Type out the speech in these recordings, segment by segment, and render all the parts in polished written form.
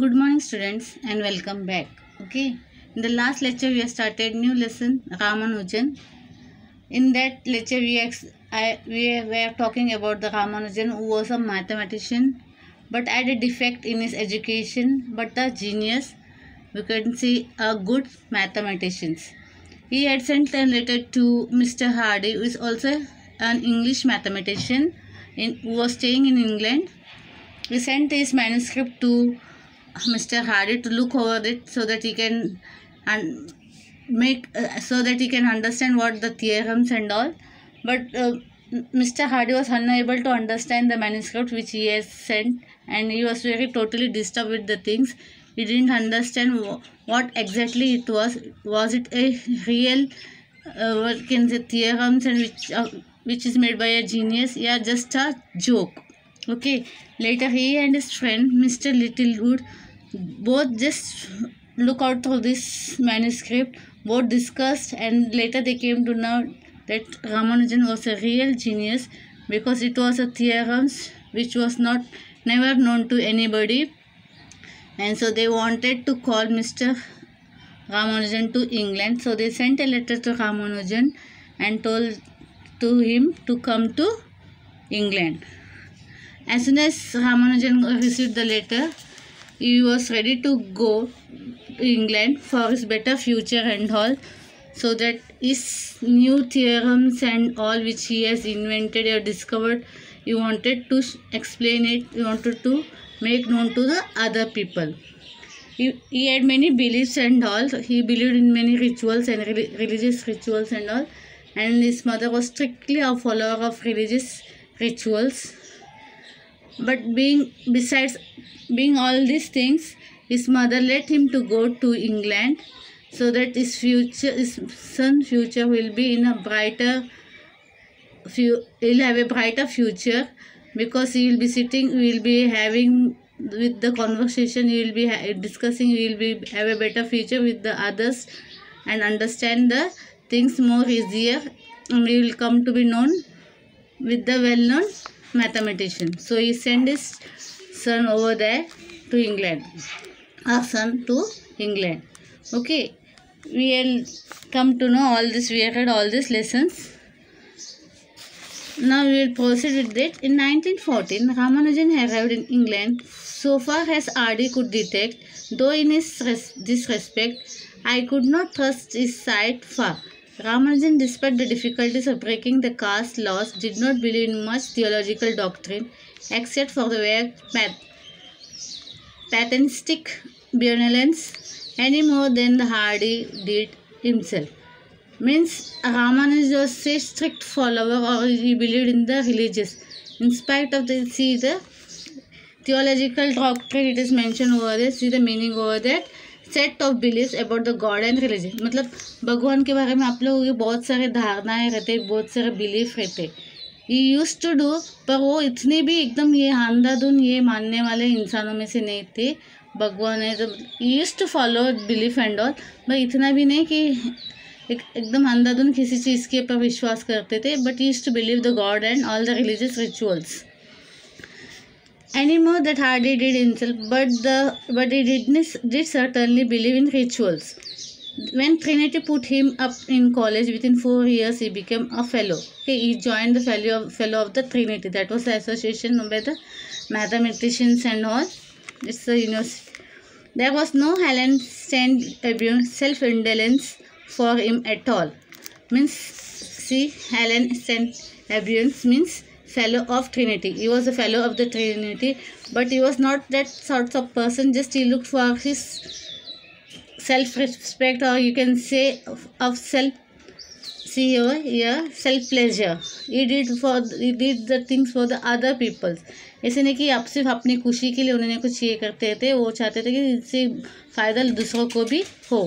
Good morning, students, and welcome back. Okay, in the last lecture, we have started new lesson Ramanujan. In that lecture, we were talking about the Ramanujan, who was a mathematician, but had a defect in his education, but a genius. We can see a good mathematician. He had sent a letter to Mr. Hardy, who is also an English mathematician, who was staying in England. He sent his manuscript to Mr. Hardy to look over it so that he can and so that he can understand what the theorems and all. But Mr. Hardy was unable to understand the manuscript which he has sent, and he was very totally disturbed with the things. He didn't understand what exactly it was. Was it a real what can say theorems and which is made by a genius? Yeah, just a joke. Okay. Later, he and his friend Mr. Littlewood both just look out through this manuscript, both discussed, and later they came to know that Ramanujan was a real genius because it was a theorems which was not never known to anybody, and so they wanted to call Mr. Ramanujan to England. So they sent a letter to Ramanujan and told to him to come to England. As soon as Ramanujan received the letter, he was ready to go to England for his better future and all, so that his new theorems and all which he has invented or discovered, he wanted to explain it, he wanted to make known to the other people. He had many beliefs and all. He believed in many rituals and religious rituals and all, and his mother was strictly a follower of religious rituals. But besides being all these things, his mother let him to go to England so that his son's future will be in a brighter he'll have a brighter future, because he will be sitting, we will be having with the conversation, he will be discussing, he will be have a better future with the others and understand the things more easier, and we will come to be known with the well-known mathematician. So he sent his son over there to England. Our son to England. Okay. We will come to know all this. We have read all these lessons. Now we will proceed with it. In 1914, Ramanujan arrived in England. So far as R.D. could detect, though in this respect, I could not trust his sight far. Ramanujan, despite the difficulties of breaking the caste laws, did not believe in much theological doctrine except for the way pantheistic benevolence any more than the Hardy did himself. Means Ramanujan was a strict follower, or he believed in the religious. In spite of the theological doctrine, it is mentioned over there. See the meaning over that. Set of believes about the god and religion, मतलब भगवान के बारे में आप लोगों के बहुत सारे धारणाएं रहते, बहुत सारे बिलीफ रहते. ही यूज टू डू, पर वो इतने भी एकदम ये अंधाधुन ये मानने वाले इंसानों में से नहीं थे. भगवान है तो use to follow belief and all, पर इतना भी नहीं कि एकदम अंधाधुन किसी चीज़ के ऊपर विश्वास करते थे. But use to believe the god and all the religious rituals. Any more that Hardy did himself, but he did certainly believe in rituals. When Trinity put him up in college, within 4 years he became a fellow. Okay, he joined the fellow of the Trinity. That was the association by the mathematicians and all. It's the university. There was no Helen St. self-indulgence for him at all. Means, see, Helen St. Abuse means fellow of Trinity. He was a fellow of the Trinity, but he was not that sort of person. Just he looked for his self-respect, or you can say of self-pleasure. He did the things for the other people. ऐसे नहीं कि आप सिर्फ अपनी खुशी के लिए उन्होंने कुछ ये करते थे, वो चाहते थे कि इससे फ़ायदा दूसरों को भी हो.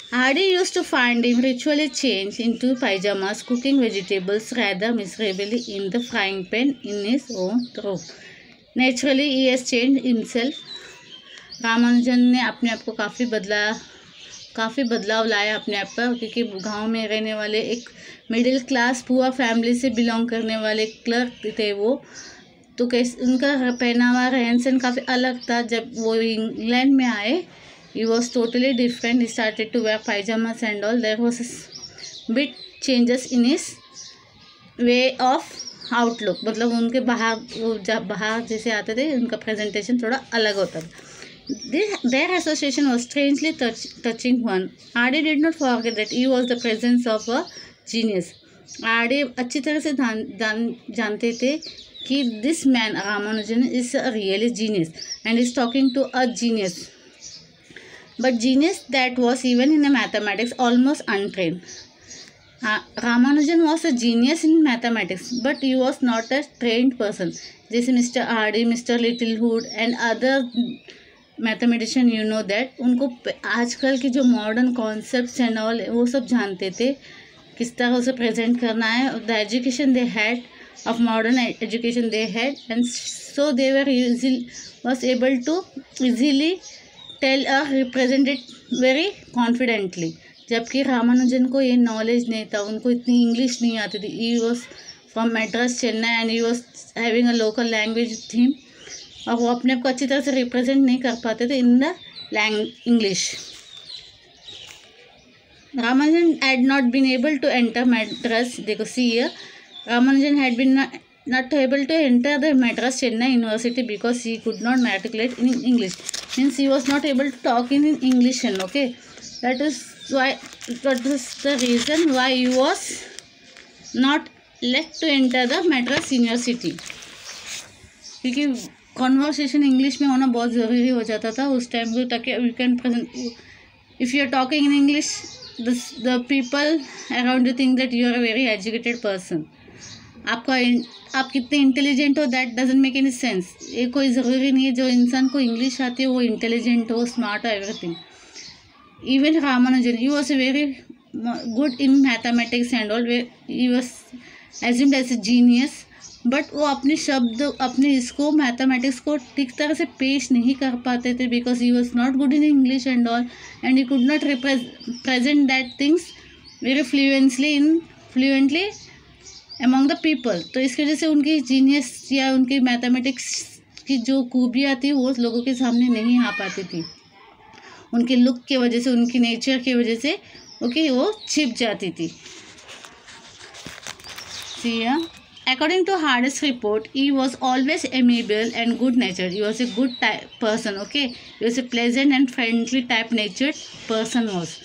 Hardy used to find him ritually changed into pajamas, cooking vegetables rather miserably in the frying pan in his own room. Naturally, he has changed himself. Ramanujan ने अपने आप को काफ़ी बदलाव लाया अपने आप पर, क्योंकि गांव में रहने वाले एक मिडिल क्लास पुअर फैमिली से बिलोंग करने वाले क्लर्क थे वो. तो कैसे उनका पहनावा रहन सहन काफ़ी अलग था. जब वो इंग्लैंड में आए, he was totally different. He started to wear pyjamas and all. There was bit changes in his way of outlook. मतलब उनके बाहर, वो जब बाहर जैसे आते थे, उनका प्रेजेंटेशन थोड़ा अलग होता था. Their association was strangely touching one. R.D. did not forget that he was the presence of a genius. R.D. अच्छी तरह से जानते थे कि this man Ramanujan is a really genius and is talking to a genius. But genius that was even in the mathematics almost untrained. Ramanujan was a genius in mathematics, but he was not a trained person. जैसे Mr. R.D., Mr. Littlewood and other mathematician, you know that, उनको आजकल के जो modern concepts and all वो सब जानते थे, किस तरह उसे प्रेजेंट करना है. The education they had of modern education they had, and so they were was able to easily tell represent it very confidently. जबकि रामानुजन को ये नॉलेज नहीं था, उनको इतनी इंग्लिश नहीं आती थी. He was from Madras, Chennai, and he was having a local language with him, और वो अपने आप को अच्छी तरह से रिप्रेजेंट नहीं कर पाते थे in the English. Ramanujan had not been able to enter Madras. देखो see here, Ramanujan had been not able to enter the Madras Chennai university because he could not matriculate in English. Means he was not able to talk in English. And okay, that is the reason why he was not let to enter the Madras university. क्योंकि conversation English में होना बहुत ज़रूरी हो जाता था उस time को, ताकि you can present. If you are talking in English, the people around you think that you are a very educated person. आप कितने इंटेलिजेंट हो, that doesn't make any sense. ये कोई ज़रूरी नहीं है जो इंसान को इंग्लिश आती है वो इंटेलिजेंट हो, स्मार्ट हो, everything. Even Ramanujan, he was very good in mathematics and all. He was assumed as a genius, but वो अपने शब्द, अपने इसको मैथमेटिक्स को ठीक तरह से पेश नहीं कर पाते थे because he was not good in English and all, and he could not present that things very fluently among the people. तो इसकी वजह से उनकी जीनियस या उनकी मैथमेटिक्स की जो खूबियाँ थी वो लोगों के सामने नहीं आ पाती थी. उनके लुक की वजह से, उनकी नेचर की वजह से ओके वो छिप जाती थी. According to Hardy's report, he was always amiable and good-natured. He was a good person, okay? He was a pleasant and friendly type-natured person was.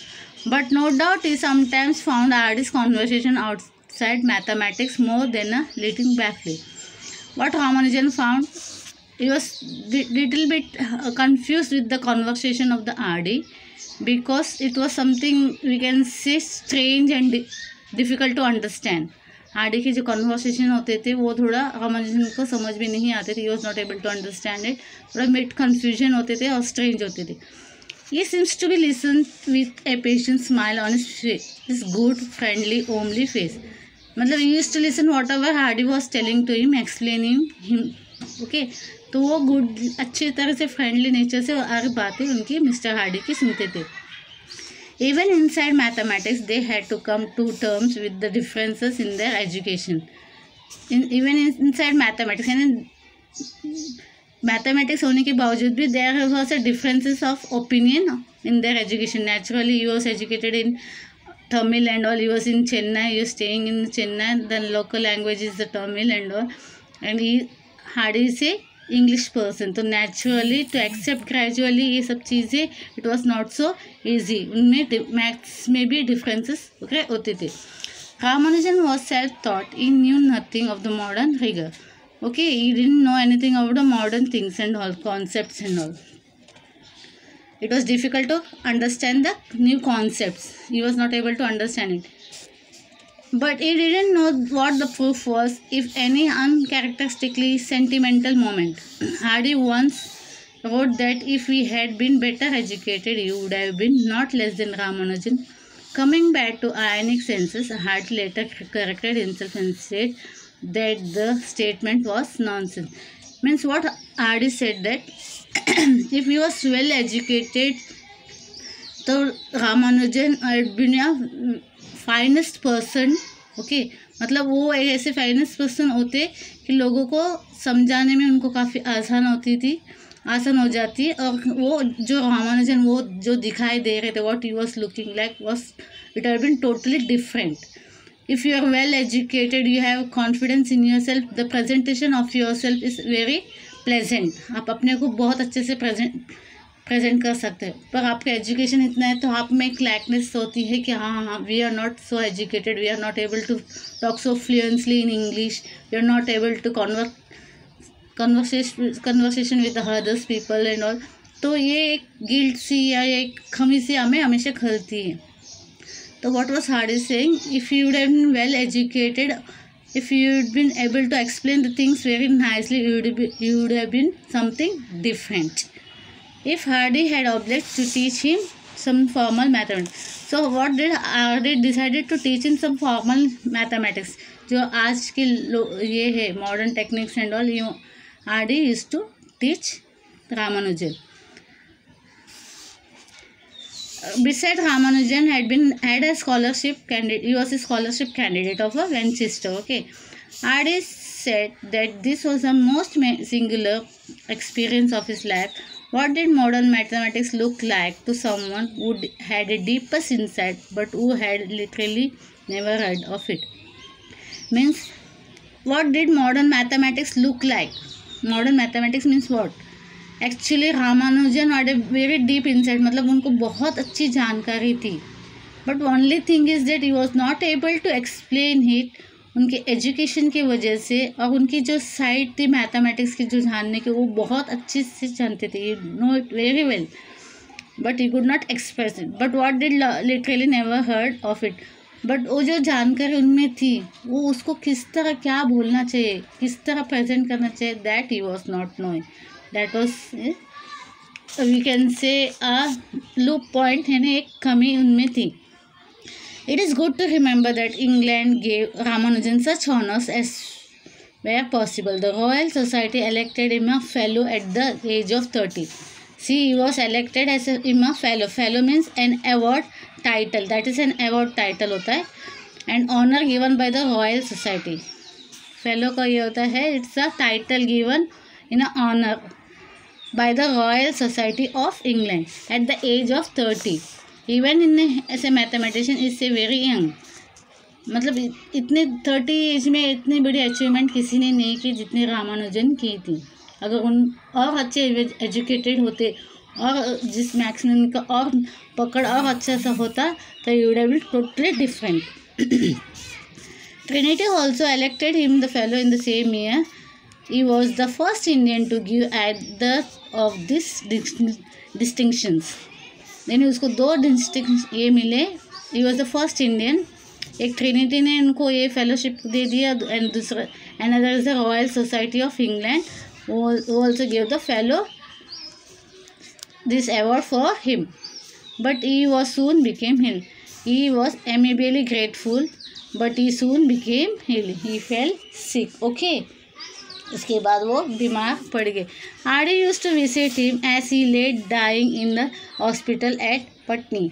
But no doubt he sometimes found Hardy's conversation outside mathematics more than a little baffling. What Ramanujan found, he was little bit confused with the conversation of the Hardy because it was something we can say strange and difficult to understand. Hardy के जो conversation होते थे वो थोड़ा रामानुजन को समझ में नहीं आते थे. He was not able to understand it. थोड़ा मिड कन्फ्यूजन होते थे और स्ट्रेंज होते थे. He seems to be listen with a patient smile on his good friendly homely face. मतलब he used to listen what ever Hardy was telling to him, explaining him, okay. तो वो good, अच्छी तरह से friendly nature से हर बातें उनकी mister Hardy की सुनते थे. Even inside mathematics, they had to come to terms with the differences in their education. Even inside mathematics, and mathematics होने के बावजूद भी there was a differences of opinion in their education. Naturally, he was educated in Tamil and all. He was in Chennai. He was staying in Chennai. The local language is the Tamil and all. And Hardy is a English person. तो naturally to accept gradually ये सब चीज़ें it was not so easy. उनमें maths में भी differences होते थे. Ramanujan was self thought. He knew nothing of the modern rigour. Okay, he didn't know anything about the modern things and all, concepts and all. It was difficult to understand the new concepts. He was not able to understand it. But he didn't know what the proof was, if any uncharacteristically sentimental moment. Hardy once wrote that if he had been better educated, he would have been not less than Ramanujan. Coming back to ionic senses, Hardy later corrected himself and said that the statement was nonsense. Means what Hardy said that if he was well educated, तो Ramanujan had been a finest person. Okay, मतलब वो एक ऐसे finance person होते कि लोगों को समझाने में उनको काफ़ी आसान हो जाती है। और वो जो रामानुजन वो जो दिखाई दे रहे थे, what he was looking like was it had been totally different. If you are well educated, you have confidence in yourself, the presentation of yourself is very pleasant. आप अपने को बहुत अच्छे से प्रेजेंट कर सकते हैं। पर आपका एजुकेशन इतना है तो आप में एक लैकनेस होती है कि हाँ, we are not so educated, we are not able to talk so fluently in English, we are not able to conversation with others people and all. तो ये एक गिल्ट सी या एक खमी सी हमें हमेशा खलती है। तो what was Hardy saying, if you would have been well educated, if you had been able to explain the things very nicely, you would have been something different. If Hardy had obliged to teach him some formal mathematics, so what did Hardy decided to teach him some formal mathematics, जो आज के ये है modern techniques and all, you Hardy used to teach Ramanujan. Besides, Ramanujan had a scholarship candidate. He was a scholarship candidate of a Winchester. Okay, Hardy said that this was the most singular experience of his life. What did modern mathematics look like to someone who had a deepest insight but who had literally never heard of it? Means, what did modern mathematics look like? Modern mathematics means what? Actually Ramanujan had a very deep insight, मतलब उनको बहुत अच्छी जानकारी थी, but only thing is that he was not able to explain it उनके education की वजह से। और उनकी जो साइड थी मैथमेटिक्स की जो जानने की, वो बहुत अच्छे से जानते थे, you know it very well, but he could not express it. But what did literally never heard of it, but वो जो जानकारी उनमें थी वो उसको किस तरह क्या बोलना चाहिए, किस तरह प्रेजेंट करना चाहिए, that he was not knowing. That was, we can say, a low point है ना, एक कमी उनमें थी। It is good to remember that England gave Ramanujan such honors as were possible. The Royal Society elected him a fellow at the age of 30. See, he was elected as him a fellow. Fellow means an award title. That is an award title होता है, and honor given by the Royal Society. Fellow का ये होता है, it's a title given in a honor by the Royal Society of England at the age of 30. Even as a mathematician is a very young, मतलब इतने 30 as में इतनी बड़ी achievement किसी ने नहीं की जितनी रामानुजन की थी। अगर उन और अच्छे एजुकेटेड होते और जिस मैथ्स में उनका और पकड़ और अच्छा सा होता तो you would have been totally different. Trinity also elected him the fellow in the same year. He was the first Indian to give either of these distinctions. यानी उसको 2 डिस्टिंक्शन ये मिले। He was the first Indian. एक Trinity ने उनको ये fellowship दे दिया, and दूसरा another is the Royal Society of England who also gave the fellow this award for him. But he was soon became ill. He was amiably grateful, but he soon became ill. He fell sick. Okay. उसके बाद वो बीमार पड़ गए। Hardy used to visit him as he lay dying in the hospital at Putney,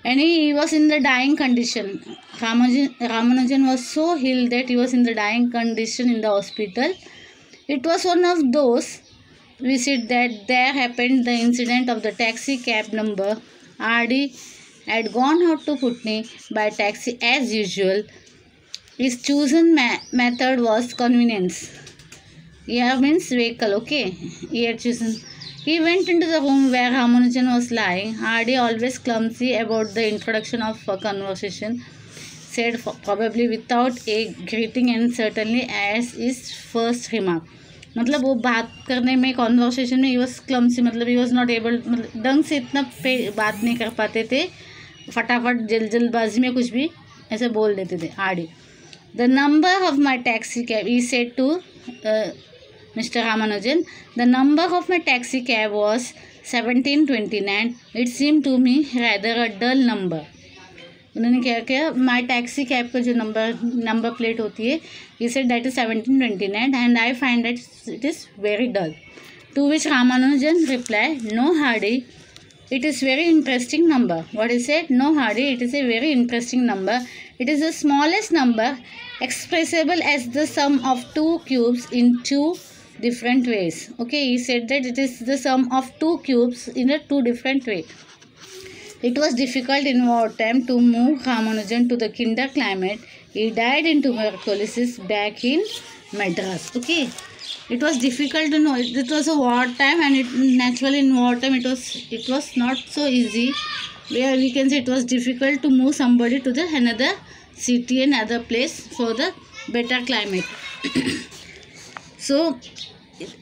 and he was in the dying condition. Ramanujan was so ill that he was in the dying condition in the hospital. It was one of those visits that there happened the incident of the taxi cab number. Hardy had gone out to Putney by taxi as usual. His chosen method was convenience. Yeah, means vehicle. Okay, he had chosen. He went into the room where Ramanujan was lying. Hardy, always clumsy about the introduction of a conversation, said probably without a greeting and certainly as his first remark. मतलब वो बात करने में conversation में he was clumsy, मतलब ही was not able, मतलब ढंग से इतना बात नहीं कर पाते थे, फटाफट जल्दबाजी में कुछ भी ऐसे बोल देते थे। Hardy, the number of my taxi cab, he said to Mr. Ramanujan, the number of my taxi cab was 1729. It seemed to me rather a dull number. उन्होंने क्या किया, माई टैक्सी कैब का जो नंबर प्लेट होती है, he said that is 1729 and I find that it is very dull. To which Ramanujan replied, no Hardy, It is very interesting number. What is it? No, Hardy. It is a very interesting number. It is the smallest number expressible as the sum of two cubes in two different ways. Okay, he said that it is the sum of two cubes in a two different way. It was difficult in wartime to move Ramanujan to the kinder climate. He died in tuberculosis back in Madras. Okay. It was difficult to know. It was a war time, and naturally in war time it was not so easy. Where we can say it was difficult to move somebody to the another city and other place for the better climate. So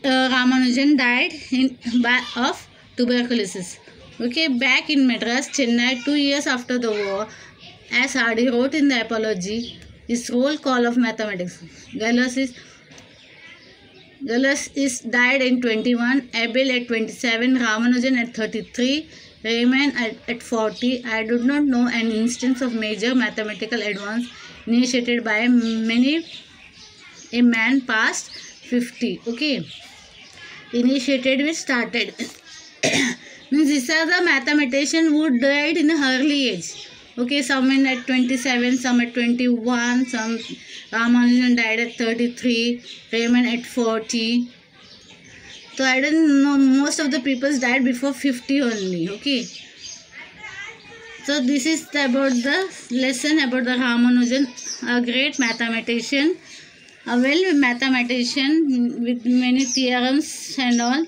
Ramanujan died of tuberculosis. Okay, back in Madras, Chennai, 2 years after the war, as Hardy wrote in the apology, his roll call of mathematics. Gallus is died in 21, Abel at 27, Ramanujan at 33, Riemann at 40. I do not know an instance of major mathematical advance initiated by a man past 50. Okay, initiated which started. Means these are the mathematicians who died in an early age. Okay, some at 27, some at 21, some Ramanujan died at 33, Riemann at 40. So I don't know, most of the people died before 50 only. Okay. So this is about the lesson about the Ramanujan, a great mathematician, a well mathematician with many theorems and all.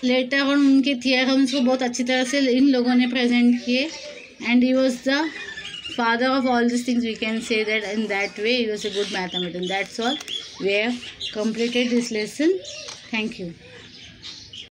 Later on उनके theorems को बहुत अच्छी तरह से इन लोगों ने present किए. And he was the father of all these things. We can say that in that way he was a good mathematician. That's all. We have completed this lesson. Thank you.